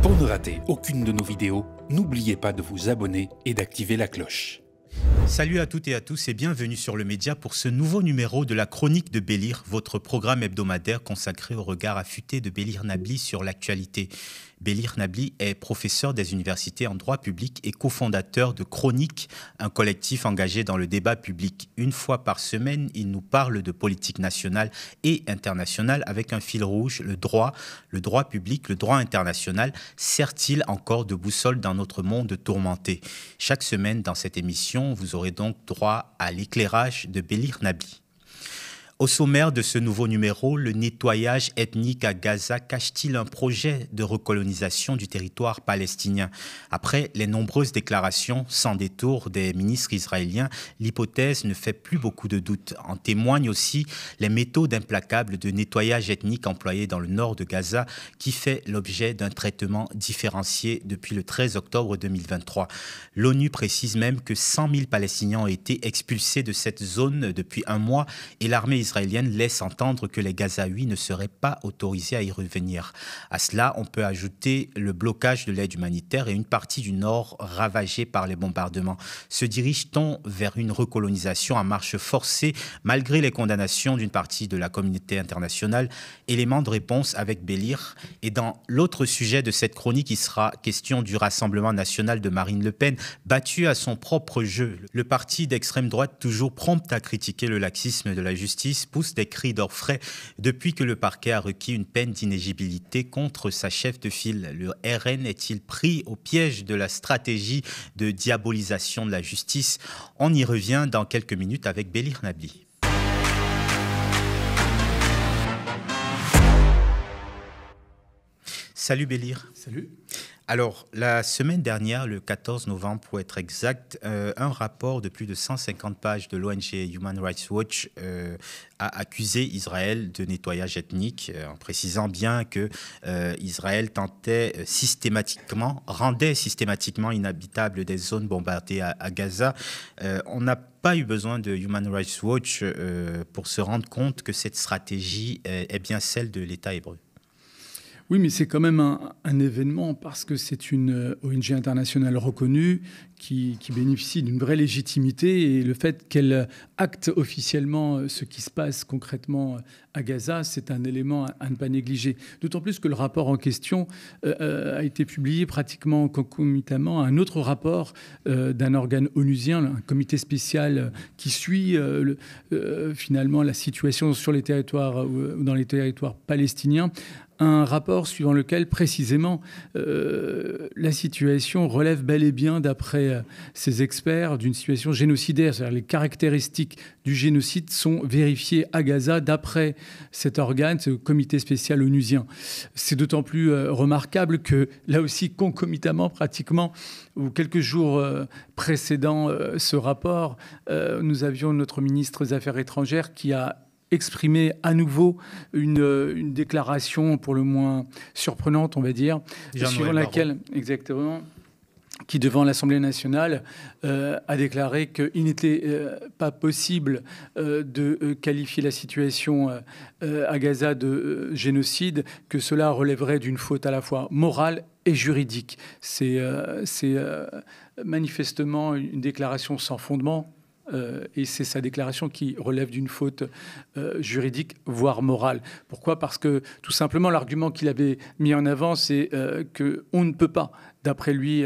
Pour ne rater aucune de nos vidéos, n'oubliez pas de vous abonner et d'activer la cloche. Salut à toutes et à tous et bienvenue sur le Média pour ce nouveau numéro de la Chronique de Bélir, votre programme hebdomadaire consacré au regard affûté de Bélir Nabli sur l'actualité. Bélir Nabli est professeur des universités en droit public et cofondateur de Chronique, un collectif engagé dans le débat public. Une fois par semaine, il nous parle de politique nationale et internationale avec un fil rouge, le droit public, le droit international. Sert-il encore de boussole dans notre monde tourmenté? Chaque semaine dans cette émission, vous aurez donc droit à l'éclairage de Bélir Nabli. Au sommaire de ce nouveau numéro, le nettoyage ethnique à Gaza cache-t-il un projet de recolonisation du territoire palestinien? Après les nombreuses déclarations sans détour des ministres israéliens, l'hypothèse ne fait plus beaucoup de doute. En témoignent aussi les méthodes implacables de nettoyage ethnique employées dans le nord de Gaza qui fait l'objet d'un traitement différencié depuis le 13 octobre 2023. L'ONU précise même que 100 000 Palestiniens ont été expulsés de cette zone depuis un mois et l'armée israélienne laisse entendre que les Gazaouis ne seraient pas autorisés à y revenir. À cela, on peut ajouter le blocage de l'aide humanitaire et une partie du nord ravagée par les bombardements. Se dirige-t-on vers une recolonisation à marche forcée malgré les condamnations d'une partie de la communauté internationale? Élément de réponse avec Bélir. Et dans l'autre sujet de cette chronique, il sera question du Rassemblement national de Marine Le Pen, battu à son propre jeu. Le parti d'extrême droite, toujours prompt à critiquer le laxisme de la justice, pousse des cris d'orfraie depuis que le parquet a requis une peine d'inéligibilité contre sa chef de file. Le RN est-il pris au piège de la stratégie de diabolisation de la justice? On y revient dans quelques minutes avec Bélir Nabli. Salut Bélir. Salut. Alors, la semaine dernière, le 14 novembre pour être exact, un rapport de plus de 150 pages de l'ONG Human Rights Watch a accusé Israël de nettoyage ethnique, en précisant bien que Israël rendait systématiquement inhabitables des zones bombardées à Gaza. On n'a pas eu besoin de Human Rights Watch pour se rendre compte que cette stratégie est bien celle de l'État hébreu. Oui, mais c'est quand même un événement parce que c'est une ONG internationale reconnue qui bénéficie d'une vraie légitimité et le fait qu'elle acte officiellement ce qui se passe concrètement à Gaza, c'est un élément à ne pas négliger. D'autant plus que le rapport en question a été publié pratiquement concomitamment à un autre rapport d'un organe onusien, un comité spécial qui suit finalement la situation sur les territoires ou dans les territoires palestiniens. Un rapport suivant lequel, précisément, la situation relève bel et bien, d'après ces experts, d'une situation génocidaire. C'est-à-dire les caractéristiques du génocide sont vérifiées à Gaza d'après cet organe, ce comité spécial onusien. C'est d'autant plus remarquable que, là aussi, concomitamment, pratiquement, ou quelques jours précédant ce rapport, nous avions notre ministre des Affaires étrangères qui a exprimer à nouveau une déclaration pour le moins surprenante, on va dire, suivant laquelle, exactement, qui devant l'Assemblée nationale a déclaré qu'il n'était pas possible de qualifier la situation à Gaza de génocide, que cela relèverait d'une faute à la fois morale et juridique. C'est manifestement une déclaration sans fondement. Et c'est sa déclaration qui relève d'une faute juridique, voire morale. Pourquoi ? Parce que, tout simplement, l'argument qu'il avait mis en avant, c'est qu'on ne peut pas, d'après lui,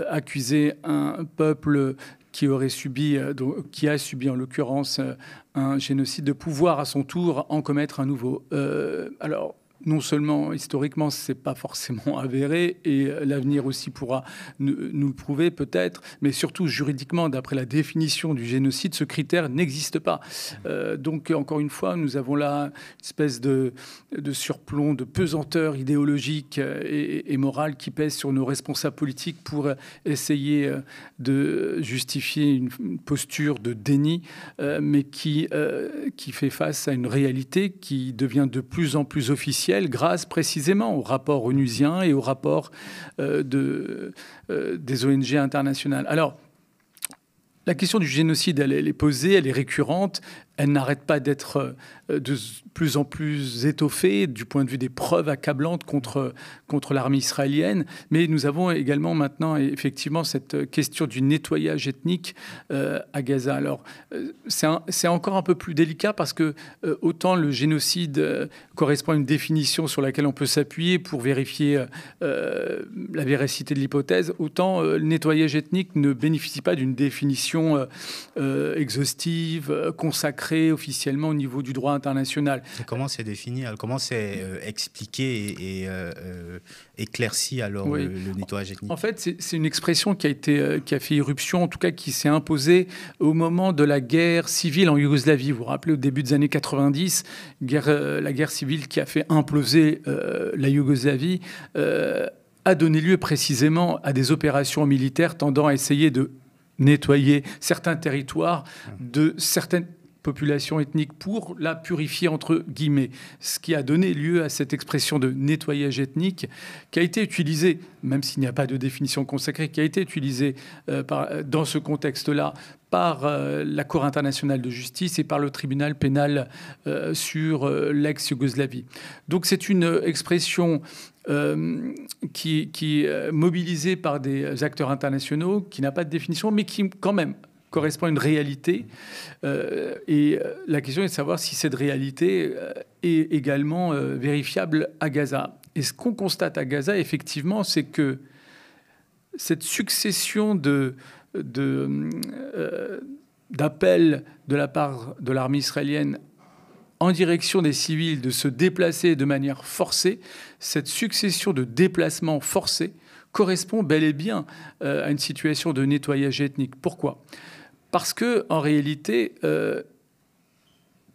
accuser un peuple qui a subi en l'occurrence un génocide, de pouvoir à son tour en commettre un nouveau. Alors, non seulement historiquement, ce n'est pas forcément avéré, et l'avenir aussi pourra nous le prouver peut-être, mais surtout juridiquement, d'après la définition du génocide, ce critère n'existe pas. Donc, encore une fois, nous avons là une espèce de surplomb, de pesanteur idéologique et morale qui pèse sur nos responsables politiques pour essayer de justifier une posture de déni, mais qui fait face à une réalité qui devient de plus en plus officielle, grâce précisément au rapport onusien et au rapport des ONG internationales. Alors, la question du génocide, elle est posée, elle est récurrente. elle n'arrête pas d'être de plus en plus étoffée du point de vue des preuves accablantes contre l'armée israélienne. Mais nous avons également maintenant effectivement cette question du nettoyage ethnique à Gaza. Alors c'est encore un peu plus délicat parce que autant le génocide correspond à une définition sur laquelle on peut s'appuyer pour vérifier la véracité de l'hypothèse, autant le nettoyage ethnique ne bénéficie pas d'une définition exhaustive, consacrée officiellement au niveau du droit international. Et comment c'est défini? Comment c'est expliqué et éclairci alors oui. le nettoyage ethnique? En fait, c'est une expression qui a fait irruption, en tout cas qui s'est imposée au moment de la guerre civile en Yougoslavie. Vous vous rappelez, au début des années 90, la guerre civile qui a fait imploser la Yougoslavie a donné lieu précisément à des opérations militaires tendant à essayer de nettoyer certains territoires de certaines population ethnique pour la purifier entre guillemets, ce qui a donné lieu à cette expression de nettoyage ethnique qui a été utilisée, même s'il n'y a pas de définition consacrée, qui a été utilisée dans ce contexte-là par la Cour internationale de justice et par le tribunal pénal sur l'ex-Yougoslavie. Donc c'est une expression qui est mobilisée par des acteurs internationaux, qui n'a pas de définition, mais qui quand même correspond à une réalité. Et la question est de savoir si cette réalité est également vérifiable à Gaza. Et ce qu'on constate à Gaza, effectivement, c'est que cette succession d'appels de la part de l'armée israélienne en direction des civils de se déplacer de manière forcée, cette succession de déplacements forcés correspond bel et bien à une situation de nettoyage ethnique. Pourquoi ? Parce que, en réalité,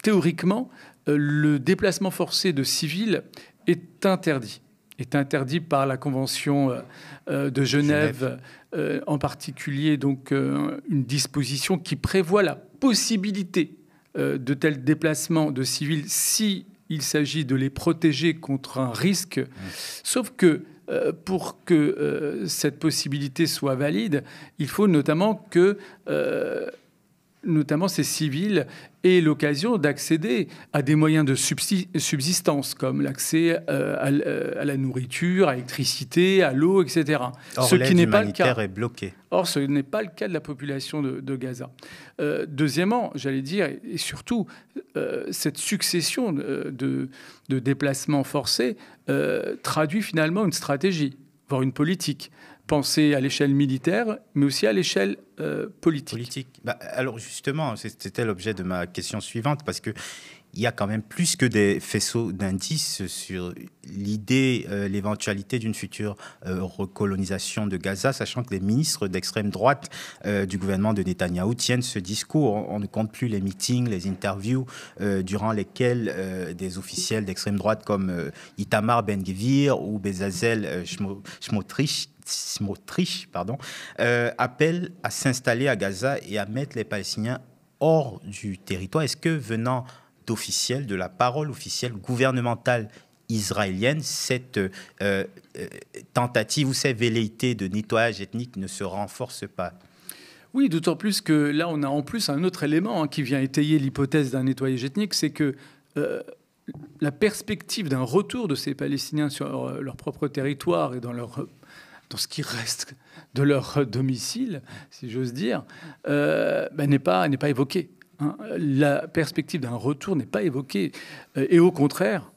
théoriquement, le déplacement forcé de civils est interdit. Est interdit par la Convention de Genève, en particulier donc une disposition qui prévoit la possibilité de tels déplacements de civils si il s'agit de les protéger contre un risque. Sauf que pour que cette possibilité soit valide, il faut notamment que ces civils aient l'occasion d'accéder à des moyens de subsistance, comme l'accès à la nourriture, à l'électricité, à l'eau, etc. Or, ce qui n'est pas le cas. Est bloqué. Or, ce n'est pas le cas de la population de Gaza. Deuxièmement, j'allais dire, et surtout, cette succession de déplacements forcés traduit finalement une stratégie, voire une politique, pensée à l'échelle militaire, mais aussi à l'échelle politique. Alors justement, c'était l'objet de ma question suivante, parce que il y a quand même plus que des faisceaux d'indices sur l'idée, l'éventualité d'une future recolonisation de Gaza, sachant que les ministres d'extrême droite du gouvernement de Netanyahou tiennent ce discours. On ne compte plus les meetings, les interviews durant lesquels des officiels d'extrême droite comme Itamar Ben-Gvir ou Bezalel Smotrich, appellent à s'installer à Gaza et à mettre les Palestiniens hors du territoire. Est-ce que venant d'officiels, de la parole officielle gouvernementale israélienne, cette tentative ou cette velléité de nettoyage ethnique ne se renforce pas? Oui, d'autant plus que là, on a en plus un autre élément qui vient étayer l'hypothèse d'un nettoyage ethnique, c'est que la perspective d'un retour de ces Palestiniens sur leur propre territoire et dans ce qui reste de leur domicile, si j'ose dire, n'est pas évoquée. La perspective d'un retour n'est pas évoquée. Et au contraire,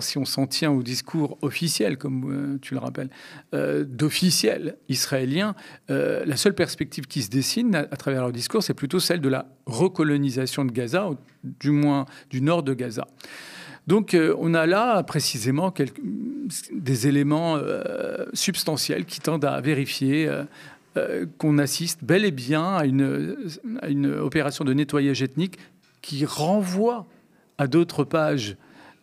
si on s'en tient au discours officiel, comme tu le rappelles, d'officiels israéliens, la seule perspective qui se dessine à travers leur discours, c'est plutôt celle de la recolonisation de Gaza, ou du moins du nord de Gaza. Donc on a là précisément des éléments substantiels qui tendent à vérifier qu'on assiste bel et bien à une opération de nettoyage ethnique qui renvoie à d'autres pages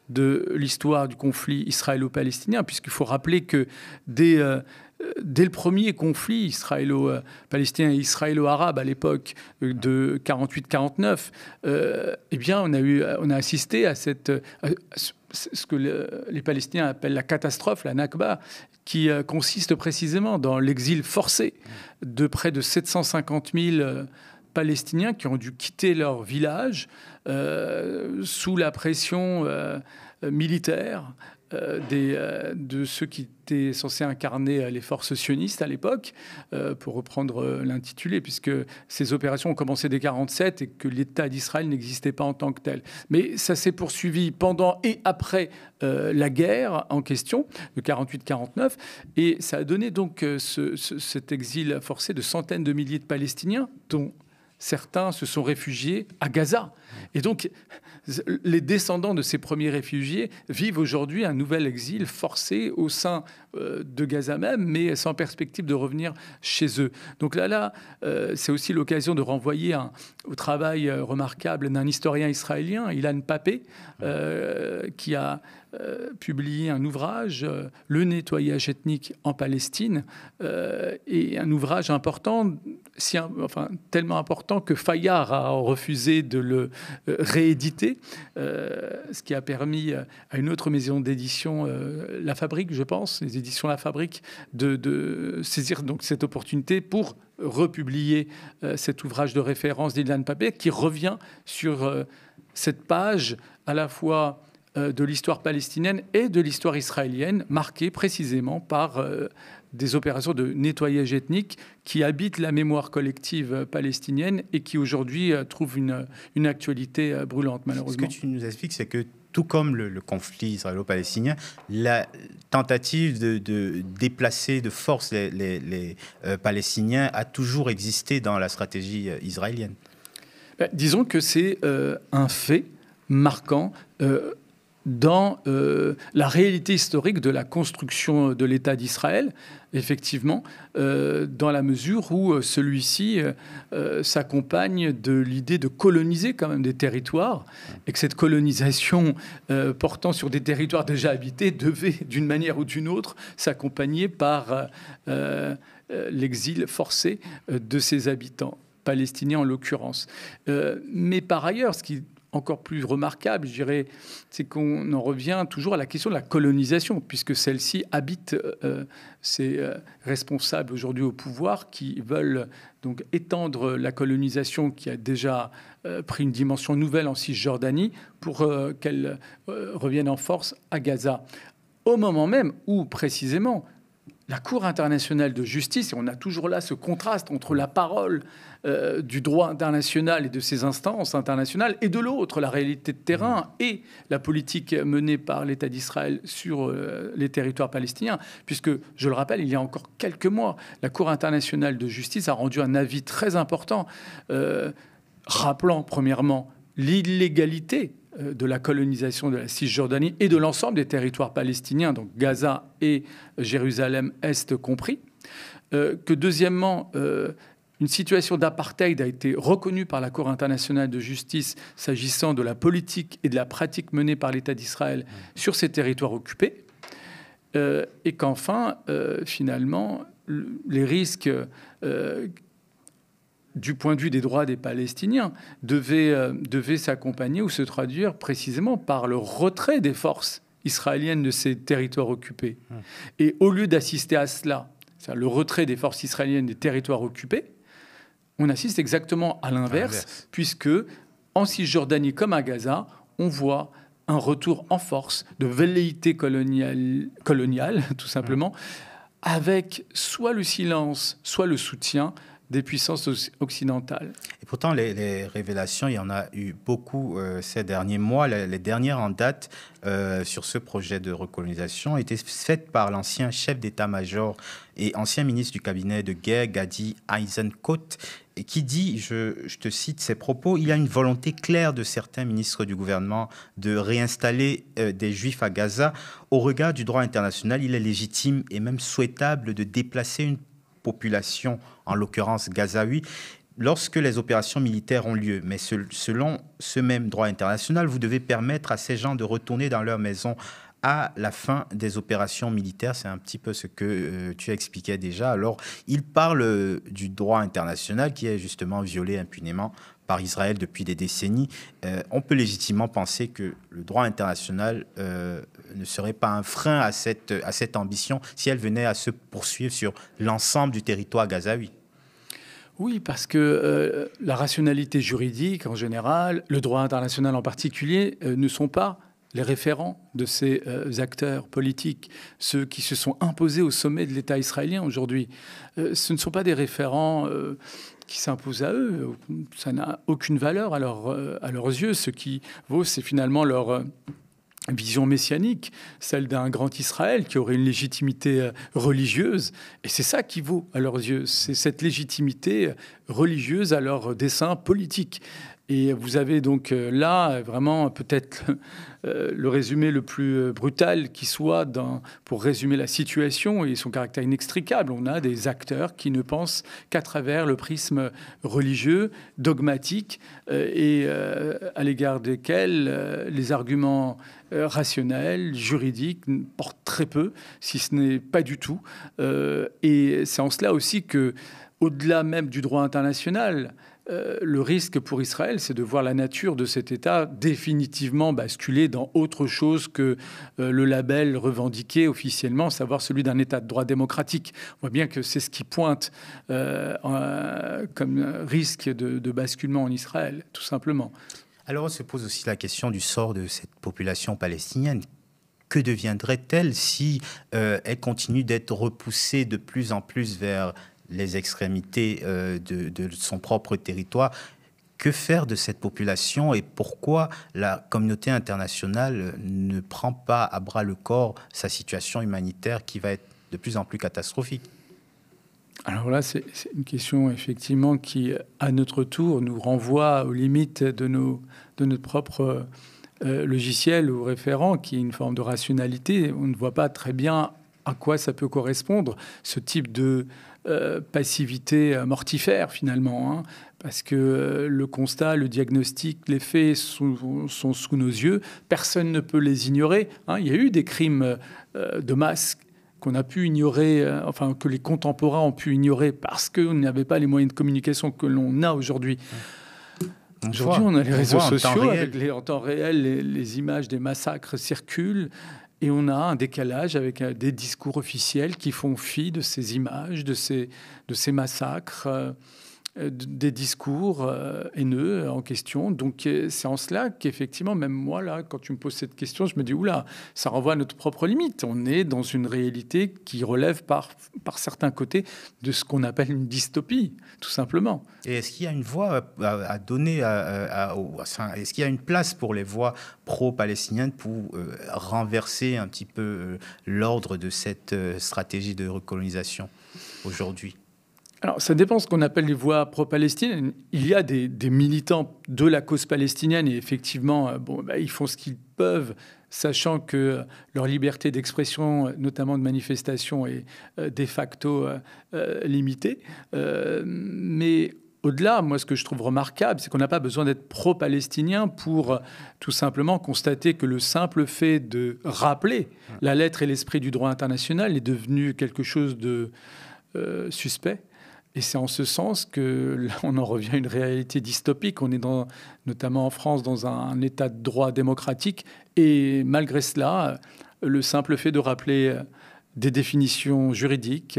de l'histoire du conflit israélo-palestinien, puisqu'il faut rappeler que dès le premier conflit israélo-palestinien et israélo-arabe à l'époque de 48-49, on a assisté à ce que les Palestiniens appellent la catastrophe, la Nakba, qui consiste précisément dans l'exil forcé de près de 750 000 Palestiniens qui ont dû quitter leur village sous la pression militaire de ceux qui étaient censés incarner les forces sionistes à l'époque, pour reprendre l'intitulé, puisque ces opérations ont commencé dès 1947 et que l'État d'Israël n'existait pas en tant que tel. Mais ça s'est poursuivi pendant et après la guerre en question, de 1948-1949, et ça a donné donc cet exil forcé de centaines de milliers de Palestiniens, dont certains se sont réfugiés à Gaza. Et donc, les descendants de ces premiers réfugiés vivent aujourd'hui un nouvel exil forcé au sein de Gaza même, mais sans perspective de revenir chez eux. Donc là, c'est aussi l'occasion de renvoyer au travail remarquable d'un historien israélien, Ilan Pappé, qui a publié un ouvrage, Le nettoyage ethnique en Palestine, et un ouvrage important, tellement important que Fayard a refusé de le rééditer, ce qui a permis à une autre maison d'édition, La Fabrique, je pense, les éditions La Fabrique, de saisir donc cette opportunité pour republier cet ouvrage de référence d'Ilan Pappé, qui revient sur cette page à la fois de l'histoire palestinienne et de l'histoire israélienne, marquée précisément par des opérations de nettoyage ethnique qui habitent la mémoire collective palestinienne et qui aujourd'hui trouvent une actualité brûlante, malheureusement. Ce que tu nous expliques, c'est que tout comme le conflit israélo-palestinien, la tentative de déplacer de force les Palestiniens a toujours existé dans la stratégie israélienne. Disons que c'est un fait marquant dans la réalité historique de la construction de l'État d'Israël, effectivement, dans la mesure où celui-ci s'accompagne de l'idée de coloniser quand même des territoires, et que cette colonisation portant sur des territoires déjà habités devait, d'une manière ou d'une autre, s'accompagner par l'exil forcé de ses habitants, palestiniens en l'occurrence. Mais par ailleurs, ce qui encore plus remarquable, je dirais, c'est qu'on en revient toujours à la question de la colonisation, puisque celle-ci habite ces responsables aujourd'hui au pouvoir qui veulent donc étendre la colonisation qui a déjà pris une dimension nouvelle en Cisjordanie pour qu'elle revienne en force à Gaza. Au moment même où, précisément, la Cour internationale de justice, et on a toujours là ce contraste entre la parole du droit international et de ses instances internationales, et de l'autre, la réalité de terrain et la politique menée par l'État d'Israël sur les territoires palestiniens, puisque, je le rappelle, il y a encore quelques mois, la Cour internationale de justice a rendu un avis très important, rappelant, premièrement, l'illégalité de la colonisation de la Cisjordanie et de l'ensemble des territoires palestiniens, donc Gaza et Jérusalem-Est compris, que deuxièmement, une situation d'apartheid a été reconnue par la Cour internationale de justice s'agissant de la politique et de la pratique menée par l'État d'Israël sur ces territoires occupés, et qu'enfin, finalement, les risques du point de vue des droits des Palestiniens, devait s'accompagner ou se traduire précisément par le retrait des forces israéliennes de ces territoires occupés. Et au lieu d'assister à cela, c'est-à-dire le retrait des forces israéliennes des territoires occupés, on assiste exactement à l'inverse, puisque en Cisjordanie comme à Gaza, on voit un retour en force de velléité coloniale, tout simplement, avec soit le silence, soit le soutien des puissances occidentales. Et pourtant, les révélations, il y en a eu beaucoup ces derniers mois. Les dernières en date sur ce projet de recolonisation étaient faites par l'ancien chef d'état-major et ancien ministre du cabinet de guerre, Gadi Eisenkot, et qui dit, je te cite ses propos, « Il y a une volonté claire de certains ministres du gouvernement de réinstaller des Juifs à Gaza. Au regard du droit international, il est légitime et même souhaitable de déplacer une population, en l'occurrence gazaoui, lorsque les opérations militaires ont lieu. Mais selon ce même droit international, vous devez permettre à ces gens de retourner dans leur maison à la fin des opérations militaires. » C'est un petit peu ce que tu expliquais déjà. Alors, il parle du droit international qui est justement violé impunément par Israël depuis des décennies. On peut légitimement penser que le droit international ne serait pas un frein à cette ambition si elle venait à se poursuivre sur l'ensemble du territoire gazaoui. Oui, parce que la rationalité juridique en général, le droit international en particulier, ne sont pas les référents de ces acteurs politiques, ceux qui se sont imposés au sommet de l'État israélien aujourd'hui. Ce ne sont pas des référents qui s'imposent à eux. Ça n'a aucune valeur à leurs yeux. Ce qui vaut, c'est finalement leur vision messianique, celle d'un grand Israël qui aurait une légitimité religieuse. Et c'est ça qui vaut à leurs yeux. C'est cette légitimité religieuse à leur dessein politique. Et vous avez donc là vraiment peut-être le résumé le plus brutal qui soit pour résumer la situation et son caractère inextricable. On a des acteurs qui ne pensent qu'à travers le prisme religieux, dogmatique, et à l'égard desquels les arguments rationnels, juridiques, portent très peu, si ce n'est pas du tout. Et c'est en cela aussi que, au-delà même du droit international, le risque pour Israël, c'est de voir la nature de cet État définitivement basculer dans autre chose que le label revendiqué officiellement, à savoir celui d'un État de droit démocratique. On voit bien que c'est ce qui pointe comme risque de basculement en Israël, tout simplement. Alors on se pose aussi la question du sort de cette population palestinienne. Que deviendrait-elle si elle continue d'être repoussée de plus en plus vers les extrémités de son propre territoire? Que faire de cette population et pourquoi la communauté internationale ne prend pas à bras le corps sa situation humanitaire qui va être de plus en plus catastrophique? Alors là, c'est une question effectivement qui, à notre tour, nous renvoie aux limites de notre propre logiciel ou référent, qui est une forme de rationalité. On ne voit pas très bien à quoi ça peut correspondre, ce type de passivité mortifère finalement, hein, parce que le constat, le diagnostic, les faits sont sous nos yeux. Personne ne peut les ignorer, hein. Il y a eu des crimes de masse qu'on a pu ignorer, enfin que les contemporains ont pu ignorer parce qu'on n'avait pas les moyens de communication que l'on a aujourd'hui. Aujourd'hui, on a les réseaux sociaux avec en temps réel, les images des massacres circulent. Et on a un décalage avec des discours officiels qui font fi de ces images, de ces massacres, des discours haineux en question. Donc c'est en cela qu'effectivement, même moi, là, quand tu me poses cette question, je me dis, oula, ça renvoie à notre propre limite. On est dans une réalité qui relève par certains côtés de ce qu'on appelle une dystopie, tout simplement. Et est-ce qu'il y a une voix à donner, est-ce qu'il y a une place pour les voix pro-palestiniennes pour renverser un petit peu l'ordre de cette stratégie de recolonisation aujourd'hui? Alors, ça dépend de ce qu'on appelle les voix pro-palestiniennes. Il y a des militants de la cause palestinienne et effectivement, ils font ce qu'ils peuvent, sachant que leur liberté d'expression, notamment de manifestation, est de facto limitée. Mais au-delà, moi, ce que je trouve remarquable, c'est qu'on n'a pas besoin d'être pro-palestinien pour tout simplement constater que le simple fait de rappeler la lettre et l'esprit du droit international est devenu quelque chose de suspect. Et c'est en ce sens que là, on en revient à une réalité dystopique. On est notamment en France dans un état de droit démocratique. Et malgré cela, le simple fait de rappeler des définitions juridiques,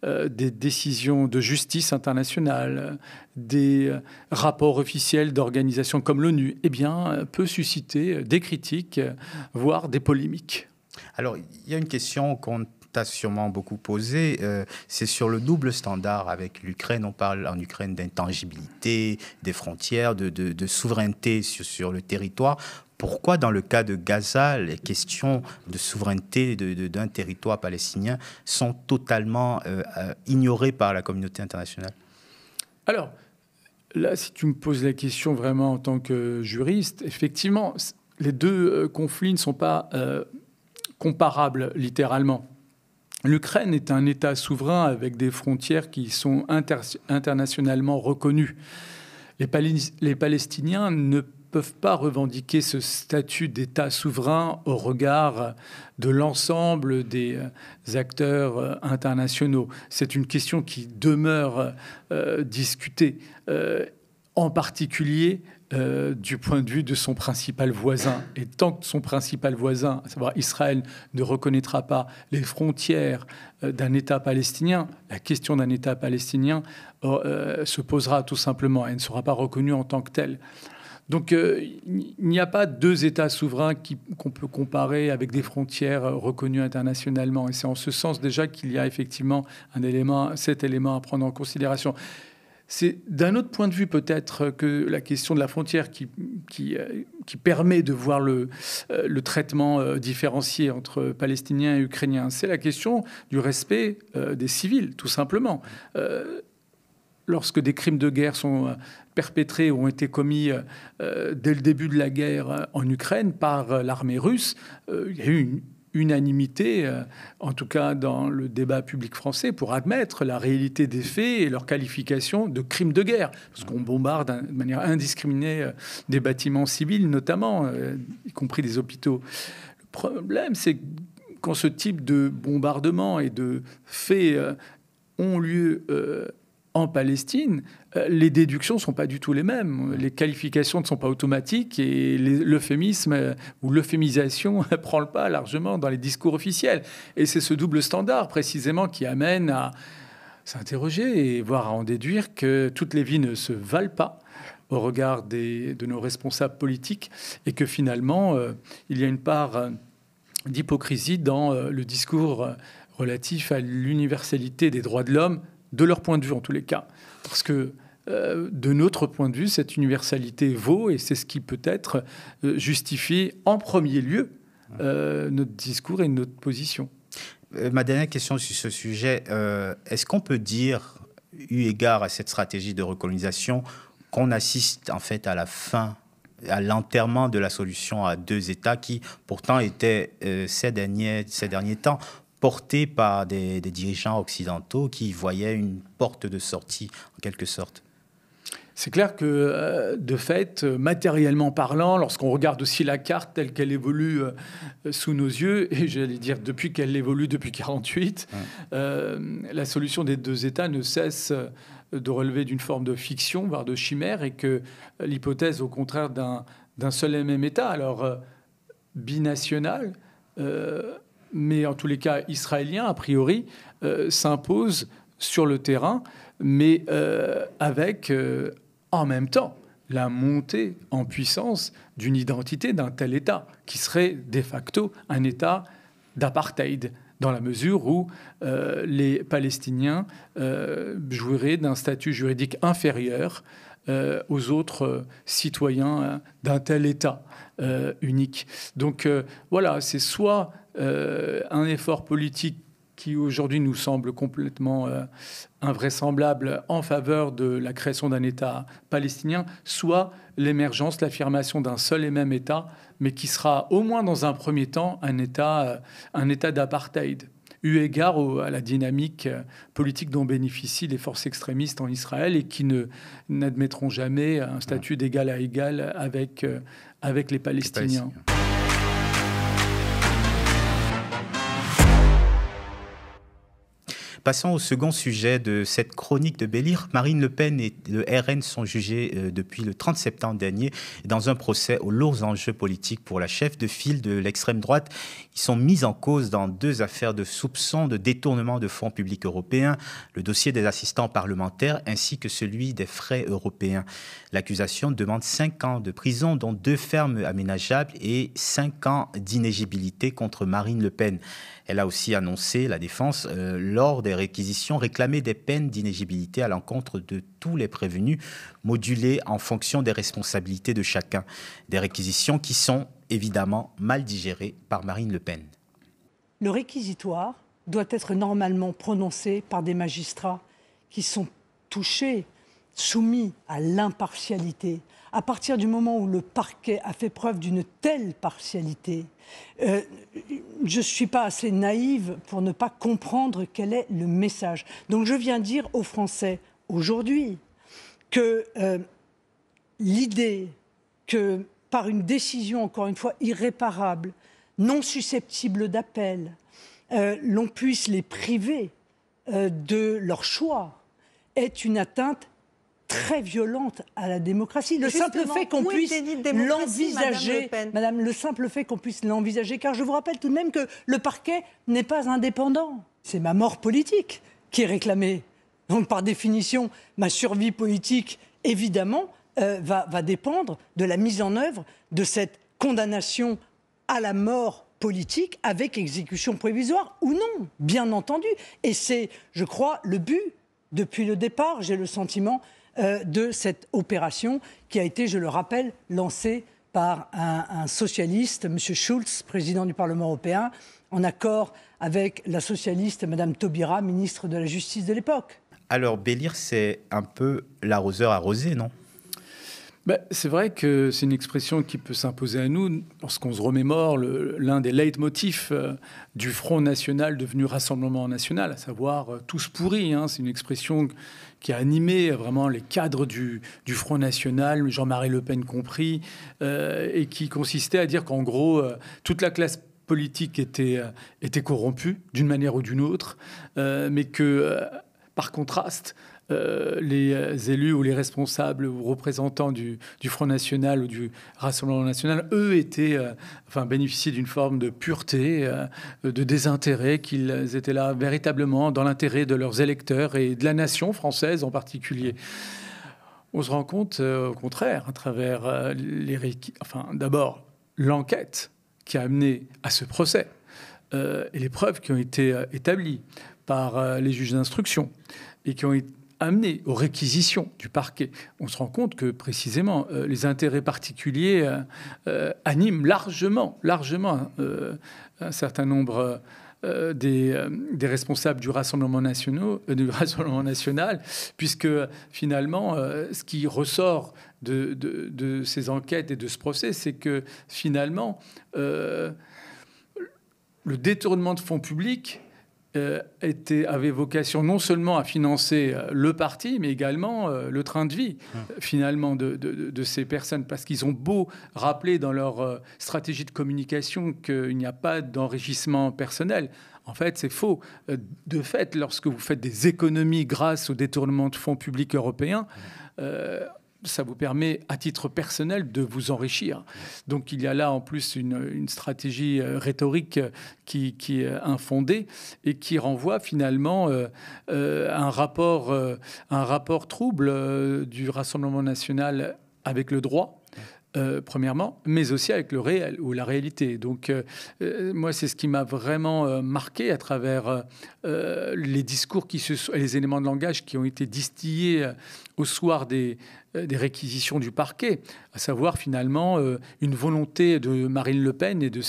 des décisions de justice internationale, des rapports officiels d'organisations comme l'ONU, eh bien, peut susciter des critiques, voire des polémiques. Alors, il y a une question qu'on t'a sûrement beaucoup posée, c'est sur le double standard avec l'Ukraine. On parle en Ukraine d'intangibilité, des frontières, de souveraineté sur le territoire. Pourquoi, dans le cas de Gaza, les questions de souveraineté d'un territoire palestinien sont totalement ignorées par la communauté internationale? Alors, là, si tu me poses la question vraiment en tant que juriste, effectivement, les deux conflits ne sont pas comparables littéralement. L'Ukraine est un État souverain avec des frontières qui sont internationalement reconnues. Les Palestiniens ne peuvent pas revendiquer ce statut d'État souverain au regard de l'ensemble des acteurs internationaux. C'est une question qui demeure discutée, en particulier du point de vue de son principal voisin. Et tant que son principal voisin, à savoir Israël, ne reconnaîtra pas les frontières d'un État palestinien, la question d'un État palestinien se posera tout simplement. Elle ne sera pas reconnue en tant que telle. Donc il n'y a pas deux États souverains qu'on peut comparer avec des frontières reconnues internationalement. Et c'est en ce sens déjà qu'il y a effectivement cet élément à prendre en considération. C'est d'un autre point de vue peut-être que la question de la frontière qui permet de voir le traitement différencié entre Palestiniens et Ukrainiens. C'est la question du respect des civils, tout simplement. Lorsque des crimes de guerre sont perpétrés ou ont été commis dès le début de la guerre en Ukraine par l'armée russe, il y a eu une unanimité, en tout cas dans le débat public français, pour admettre la réalité des faits et leur qualification de crimes de guerre. Parce qu'on bombarde de manière indiscriminée des bâtiments civils, notamment, y compris des hôpitaux. Le problème, c'est quand ce type de bombardement et de faits ont lieu en Palestine, les déductions ne sont pas du tout les mêmes. Les qualifications ne sont pas automatiques et l'euphémisme ou l'euphémisation prend le pas largement dans les discours officiels. Et c'est ce double standard, précisément, qui amène à s'interroger et voire à en déduire que toutes les vies ne se valent pas au regard de nos responsables politiques et que finalement, il y a une part d'hypocrisie dans le discours relatif à l'universalité des droits de l'homme, de leur point de vue en tous les cas. Parce que de notre point de vue, cette universalité vaut, et c'est ce qui peut-être justifie en premier lieu notre discours et notre position. Ma dernière question sur ce sujet, est-ce qu'on peut dire, eu égard à cette stratégie de recolonisation, qu'on assiste en fait à la fin, à l'enterrement de la solution à deux États qui pourtant était ces derniers temps porté par des dirigeants occidentaux qui voyaient une porte de sortie, en quelque sorte? C'est clair que, de fait, matériellement parlant, lorsqu'on regarde aussi la carte telle qu'elle évolue sous nos yeux, et j'allais dire depuis qu'elle évolue depuis 1948, la solution des deux États ne cesse de relever d'une forme de fiction, voire de chimère, et que l'hypothèse, au contraire, d'un seul et même État, alors binational, mais en tous les cas israélien, a priori, s'impose sur le terrain, mais avec, en même temps, la montée en puissance d'une identité d'un tel État, qui serait de facto un État d'apartheid, dans la mesure où les Palestiniens jouiraient d'un statut juridique inférieur aux autres citoyens d'un tel État unique. Donc voilà, c'est soit un effort politique qui aujourd'hui nous semble complètement invraisemblable en faveur de la création d'un État palestinien, soit l'émergence, l'affirmation d'un seul et même État, mais qui sera au moins dans un premier temps un État d'apartheid, eu égard à la dynamique politique dont bénéficient les forces extrémistes en Israël et qui n'admettront jamais un statut d'égal à égal avec les Palestiniens. Passons au second sujet de cette chronique de Bélir. Marine Le Pen et le RN sont jugés depuis le 30 septembre dernier dans un procès aux lourds enjeux politiques pour la chef de file de l'extrême droite. Ils sont mis en cause dans deux affaires de soupçons de détournement de fonds publics européens, le dossier des assistants parlementaires ainsi que celui des frais européens. L'accusation demande 5 ans de prison, dont 2 fermes aménageables et 5 ans d'inéligibilité contre Marine Le Pen. Elle a aussi annoncé, la défense, lors des réquisitions, réclamer des peines d'inéligibilité à l'encontre de tous les prévenus, modulées en fonction des responsabilités de chacun. Des réquisitions qui sont évidemment mal digérées par Marine Le Pen. Le réquisitoire doit être normalement prononcé par des magistrats qui sont touchés, soumis à l'impartialité. À partir du moment où le parquet a fait preuve d'une telle partialité, je ne suis pas assez naïve pour ne pas comprendre quel est le message. Donc je viens dire aux Français aujourd'hui que l'idée que par une décision, encore une fois, irréparable, non susceptible d'appel, l'on puisse les priver de leur choix est une atteinte très violente à la démocratie. Le simple fait qu'on puisse l'envisager, Madame, le simple fait qu'on puisse l'envisager, car je vous rappelle tout de même que le parquet n'est pas indépendant. C'est ma mort politique qui est réclamée. Donc, par définition, ma survie politique, évidemment, va dépendre de la mise en œuvre de cette condamnation à la mort politique avec exécution provisoire ou non, bien entendu. Et c'est, je crois, le but, depuis le départ, j'ai le sentiment, de cette opération qui a été, je le rappelle, lancée par un socialiste, M. Schulz, président du Parlement européen, en accord avec la socialiste Mme Taubira, ministre de la Justice de l'époque. Alors, Bélir, c'est un peu l'arroseur arrosé, non ? C'est vrai que c'est une expression qui peut s'imposer à nous lorsqu'on se remémore l'un des leitmotifs du Front National devenu Rassemblement National, à savoir « tous pourris ». C'est une expression qui a animé vraiment les cadres du Front National, Jean-Marie Le Pen compris, et qui consistait à dire qu'en gros, toute la classe politique était corrompue d'une manière ou d'une autre, mais que, par contraste, les élus ou les responsables ou représentants du Front National ou du Rassemblement National, eux, bénéficiaient d'une forme de pureté, de désintérêt, qu'ils étaient là véritablement dans l'intérêt de leurs électeurs et de la nation française en particulier. On se rend compte, au contraire, à travers d'abord, l'enquête qui a amené à ce procès et les preuves qui ont été établies par les juges d'instruction et qui ont été amené aux réquisitions du parquet, on se rend compte que précisément les intérêts particuliers animent largement un certain nombre des responsables du Rassemblement national, puisque finalement, ce qui ressort de ces enquêtes et de ce procès, c'est que finalement, le détournement de fonds publics avait vocation non seulement à financer le parti, mais également le train de vie, finalement, de ces personnes. Parce qu'ils ont beau rappeler dans leur stratégie de communication qu'il n'y a pas d'enrichissement personnel. En fait, c'est faux. De fait, lorsque vous faites des économies grâce au détournement de fonds publics européens, ça vous permet, à titre personnel, de vous enrichir. Donc, il y a là, en plus, une stratégie rhétorique qui est infondée et qui renvoie finalement à un rapport trouble du Rassemblement national avec le droit, premièrement, mais aussi avec le réel ou la réalité. Donc, moi, c'est ce qui m'a vraiment marqué à travers les discours et les éléments de langage qui ont été distillés au soir des réquisitions du parquet, à savoir finalement une volonté de Marine Le Pen et de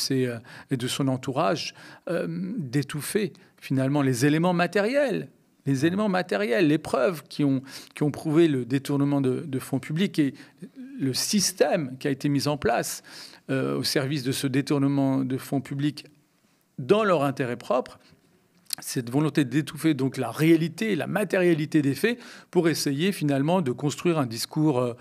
son entourage d'étouffer finalement les éléments matériels, les preuves qui ont prouvé le détournement de fonds publics et le système qui a été mis en place au service de ce détournement de fonds publics dans leur intérêt propre. Cette volonté d'étouffer donc la réalité, la matérialité des faits pour essayer finalement de construire un discours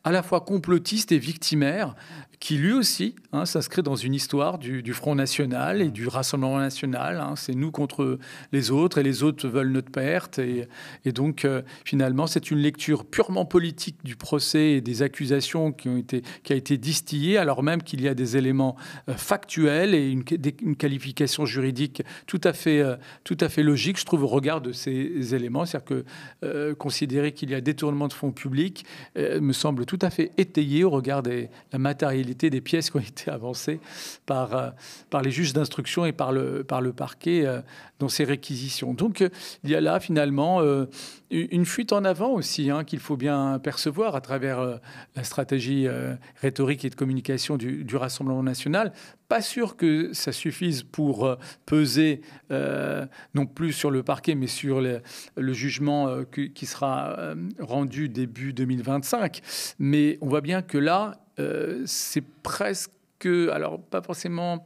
à la fois complotiste et victimaire qui lui aussi s'inscrit dans une histoire du Front National et du Rassemblement National. C'est nous contre les autres et les autres veulent notre perte. Et donc, finalement, c'est une lecture purement politique du procès et des accusations qui a été distillée, alors même qu'il y a des éléments factuels et une qualification juridique tout à fait logique, je trouve, au regard de ces éléments. C'est-à-dire que considérer qu'il y a détournement de fonds publics me semble tout à fait étayé au regard de la matérialité des pièces qui ont été avancées par les juges d'instruction et par le parquet dans ces réquisitions. Donc, il y a là, finalement, une fuite en avant aussi qu'il faut bien percevoir à travers la stratégie rhétorique et de communication du Rassemblement national. Pas sûr que ça suffise pour peser non plus sur le parquet, mais sur le jugement qui sera rendu début 2025. Mais on voit bien que là, c'est presque... Alors, pas forcément...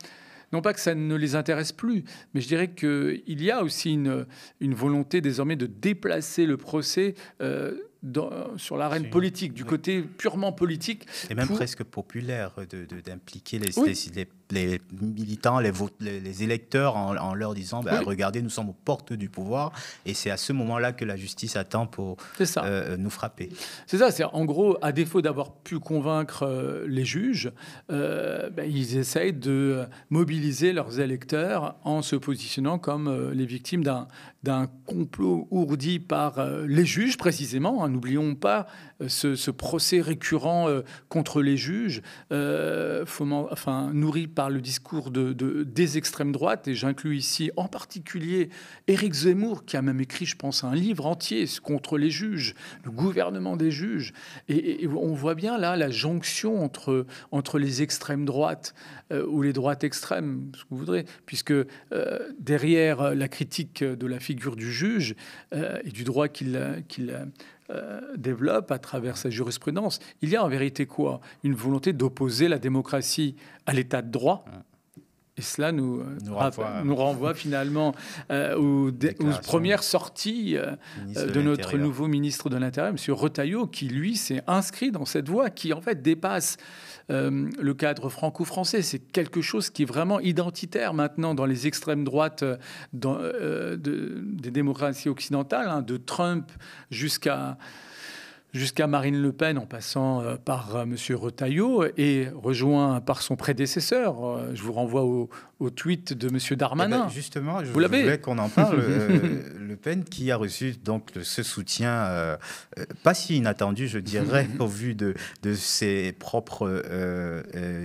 Non pas que ça ne les intéresse plus, mais je dirais qu'il y a aussi une volonté désormais de déplacer le procès sur l'arène politique, du côté purement politique. Et même presque populaire d'impliquer les les militants, les électeurs en leur disant Oui. regardez, nous sommes aux portes du pouvoir, et c'est à ce moment-là que la justice attend pour nous frapper. C'est ça, c'est en gros, à défaut d'avoir pu convaincre les juges, ils essayent de mobiliser leurs électeurs en se positionnant comme les victimes d'un complot ourdi par les juges, précisément. N'oublions pas ce procès récurrent contre les juges, nourri par le discours des extrêmes droites. Et j'inclus ici en particulier Éric Zemmour, qui a même écrit, je pense, un livre entier contre les juges, le gouvernement des juges. Et on voit bien là la jonction entre les extrêmes droites ou les droites extrêmes, ce que vous voudrez, puisque derrière la critique de la figure du juge et du droit qu'il développe à travers sa jurisprudence, il y a en vérité quoi? Une volonté d'opposer la démocratie à l'état de droit. Et cela nous renvoie finalement aux premières sorties de notre nouveau ministre de l'Intérieur, M. Retailleau, qui, lui, s'est inscrit dans cette voie qui, en fait, dépasse le cadre franco-français. C'est quelque chose qui est vraiment identitaire maintenant dans les extrêmes droites des démocraties occidentales, de Trump jusqu'à Marine Le Pen, en passant par M. Retailleau, et rejoint par son prédécesseur. Je vous renvoie au tweet de M. Darmanin. Justement, je voulais qu'on en parle. Le Pen qui a reçu donc ce soutien, pas si inattendu, je dirais, au vu de ses propres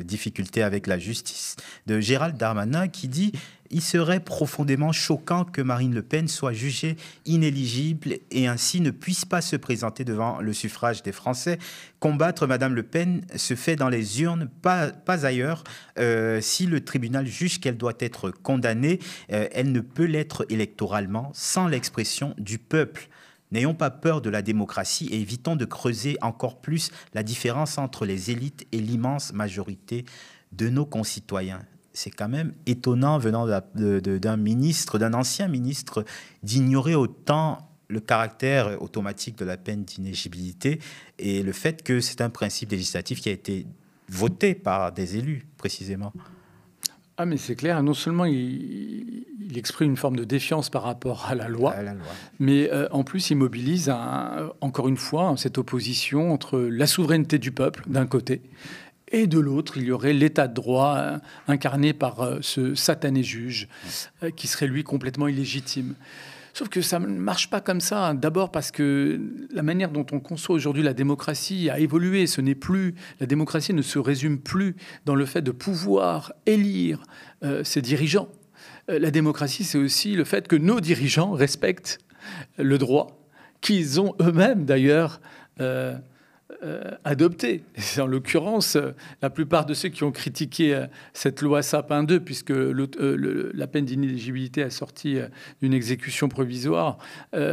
difficultés avec la justice, de Gérald Darmanin, qui dit: il serait profondément choquant que Marine Le Pen soit jugée inéligible et ainsi ne puisse pas se présenter devant le suffrage des Français. Combattre Madame Le Pen se fait dans les urnes, pas ailleurs. Si le tribunal juge qu'elle doit être condamnée, elle ne peut l'être électoralement sans l'expression du peuple. N'ayons pas peur de la démocratie et évitons de creuser encore plus la différence entre les élites et l'immense majorité de nos concitoyens. C'est quand même étonnant venant d'un ministre, d'un ancien ministre, d'ignorer autant le caractère automatique de la peine d'inéligibilité et le fait que c'est un principe législatif qui a été voté par des élus, précisément. Ah, mais c'est clair, non seulement il exprime une forme de défiance par rapport à la loi, mais en plus il mobilise encore une fois cette opposition entre la souveraineté du peuple d'un côté et de l'autre, il y aurait l'état de droit incarné par ce satané juge qui serait lui complètement illégitime. Sauf que ça ne marche pas comme ça. D'abord parce que la manière dont on conçoit aujourd'hui la démocratie a évolué. La démocratie ne se résume plus dans le fait de pouvoir élire ses dirigeants. La démocratie, c'est aussi le fait que nos dirigeants respectent le droit qu'ils ont eux-mêmes d'ailleurs adopté. En l'occurrence, la plupart de ceux qui ont critiqué cette loi Sapin 2, puisque la peine d'inéligibilité assortie d'une exécution provisoire,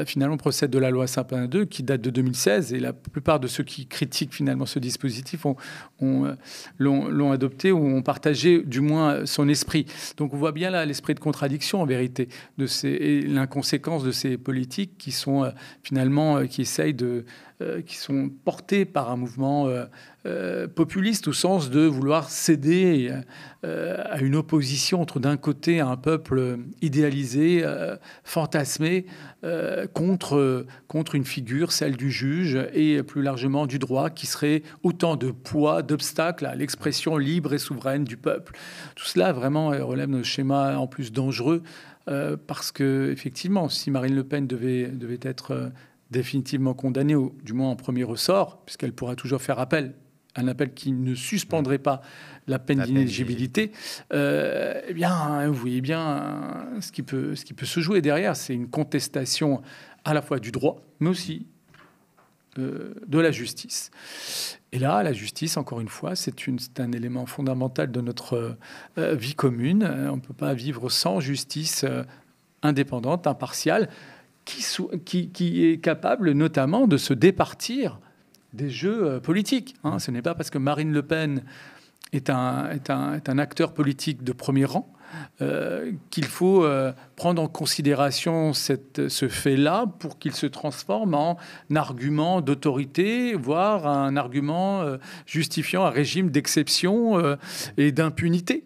finalement procède de la loi Sapin 2, qui date de 2016, et la plupart de ceux qui critiquent finalement ce dispositif l'ont adopté ou ont partagé du moins son esprit. Donc on voit bien là l'esprit de contradiction en vérité, et l'inconséquence de ces politiques qui sont finalement, qui essayent qui sont portés par un mouvement populiste au sens de vouloir céder à une opposition entre d'un côté un peuple idéalisé, fantasmé, contre une figure, celle du juge, et plus largement du droit, qui serait autant de poids, d'obstacles à l'expression libre et souveraine du peuple. Tout cela vraiment relève d'un schéma en plus dangereux, parce que effectivement, si Marine Le Pen devait être définitivement condamnée, ou du moins en premier ressort, puisqu'elle pourra toujours faire appel, un appel qui ne suspendrait pas la peine d'inéligibilité, eh bien, vous voyez bien ce qui peut se jouer derrière. C'est une contestation à la fois du droit, mais aussi de la justice. Et là, la justice, encore une fois, c'est un élément fondamental de notre vie commune. On ne peut pas vivre sans justice indépendante, impartiale, qui est capable notamment de se départir des jeux politiques. Ce n'est pas parce que Marine Le Pen est un acteur politique de premier rang qu'il faut prendre en considération ce fait-là pour qu'il se transforme en argument d'autorité, voire un argument justifiant un régime d'exception et d'impunité.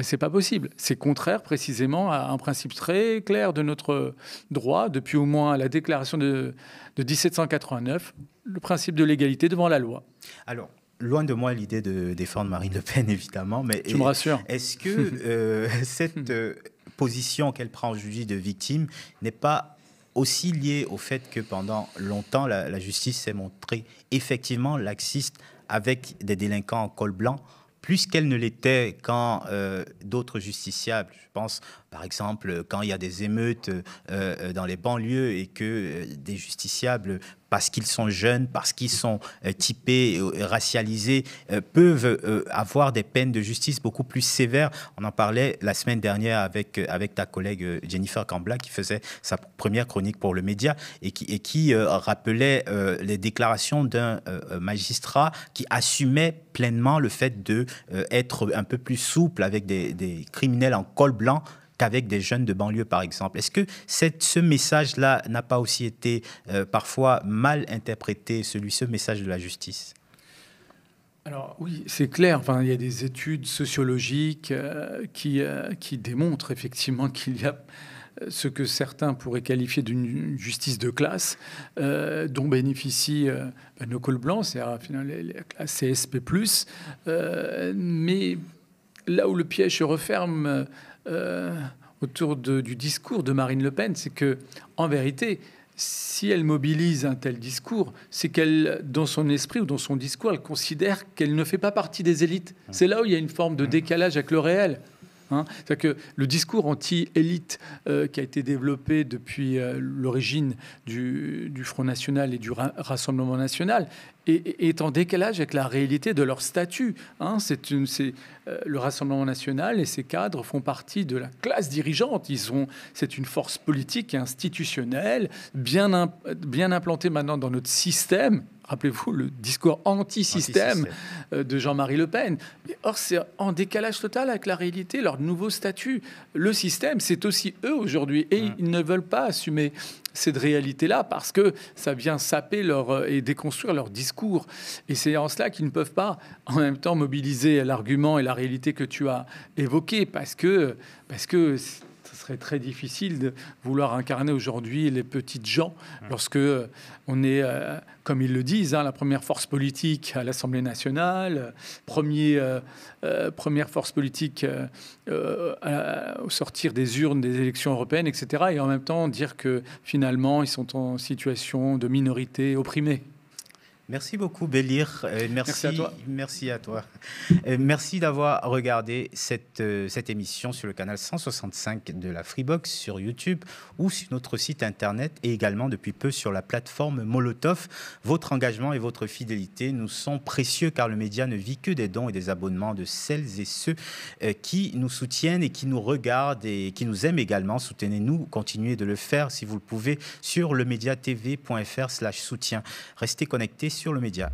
c'est pas possible. C'est contraire précisément à un principe très clair de notre droit, depuis au moins la déclaration de 1789, le principe de l'égalité devant la loi. Alors, loin de moi l'idée de défendre Marine Le Pen, évidemment, mais tu me rassures. Est-ce que cette position qu'elle prend aujourd'hui de victime n'est pas aussi liée au fait que pendant longtemps, la justice s'est montrée effectivement laxiste avec des délinquants en col blanc, plus qu'elle ne l'était quand d'autres justiciables, je pense par exemple quand il y a des émeutes dans les banlieues et que des justiciables, parce qu'ils sont jeunes, parce qu'ils sont typés, racialisés, peuvent avoir des peines de justice beaucoup plus sévères. On en parlait la semaine dernière avec ta collègue Jennifer Cambla qui faisait sa première chronique pour le média et qui rappelait les déclarations d'un magistrat qui assumait pleinement le fait d'être un peu plus souple avec des criminels en col blanc qu'avec des jeunes de banlieue, par exemple. Est-ce que ce message-là n'a pas aussi été parfois mal interprété, ce message de la justice ? Alors oui, c'est clair. Enfin, il y a des études sociologiques qui démontrent effectivement qu'il y a ce que certains pourraient qualifier d'une justice de classe, dont bénéficient nos cols blancs, c'est-à-dire finalement la classe CSP+. Mais là où le piège se referme autour du discours de Marine Le Pen, c'est que, en vérité, si elle mobilise un tel discours, c'est qu'elle, dans son esprit ou dans son discours, elle considère qu'elle ne fait pas partie des élites. C'est là où il y a une forme de décalage avec le réel. C'est-à-dire que le discours anti-élite qui a été développé depuis l'origine du Front National et du Rassemblement National est en décalage avec la réalité de leur statut. Le Rassemblement National et ses cadres font partie de la classe dirigeante. C'est une force politique et institutionnelle bien implantée maintenant dans notre système. Rappelez-vous le discours anti-système de Jean-Marie Le Pen. Or, c'est en décalage total avec la réalité, leur nouveau statut. Le système, c'est aussi eux aujourd'hui. Et ils ne veulent pas assumer cette réalité-là parce que ça vient saper et déconstruire leur discours. Et c'est en cela qu'ils ne peuvent pas en même temps mobiliser l'argument et la réalité que tu as évoqué parce que ce serait très difficile de vouloir incarner aujourd'hui les petites gens lorsque on est, comme ils le disent, la première force politique à l'Assemblée nationale, première force politique au sortir des urnes des élections européennes, etc. Et en même temps dire que finalement ils sont en situation de minorité opprimée. Merci beaucoup, Bélir. Merci à toi. Merci à toi. Merci d'avoir regardé cette émission sur le canal 165 de la Freebox sur YouTube ou sur notre site internet et également depuis peu sur la plateforme Molotov. Votre engagement et votre fidélité nous sont précieux car le média ne vit que des dons et des abonnements de celles et ceux qui nous soutiennent et qui nous regardent et qui nous aiment également. Soutenez-nous, continuez de le faire si vous le pouvez sur lemediatv.fr/soutien. Restez connectés sur le média.